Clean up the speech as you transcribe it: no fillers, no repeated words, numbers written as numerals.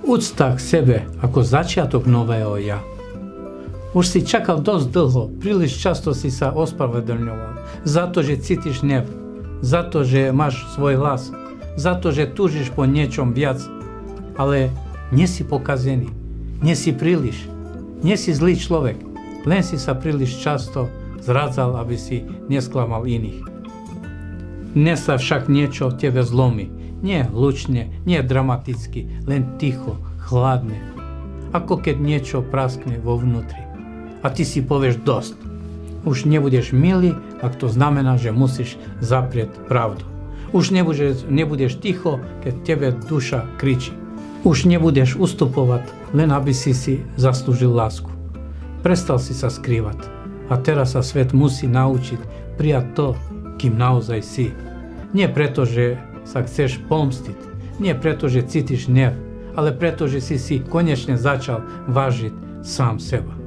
Úcta k sebe ako začiatok nového ja. Už si čakal dosť dlho, príliš často si sa ospravedlňoval za to, že cítiš hnev, za to, že máš svoj hlas, za to, že túžiš po niečom viac, ale nie si pokazený, nie si príliš, nie si zlý človek, len si sa príliš často zrádzal, aby si nesklamal iných. Dnes sa však niečo v tebe zlomí, nie hlučne, nie dramaticky, len ticho, chladne, ako keď niečo praskne vo vnútri. A ty si povieš dosť. Už nebudeš milý, ak to znamená, že musíš zaprieť pravdu. Už nebudeš ticho, keď tebe duša kričí. Už nebudeš ustupovať, len aby si zaslúžil lásku. Prestal si sa skrývať. A teraz sa svet musí naučiť prijať to, kým naozaj si. Nie preto, že sa chceš pomstiť. Nie preto, že cítiš hnev, ale preto, že si konečne začal vážiť sám seba.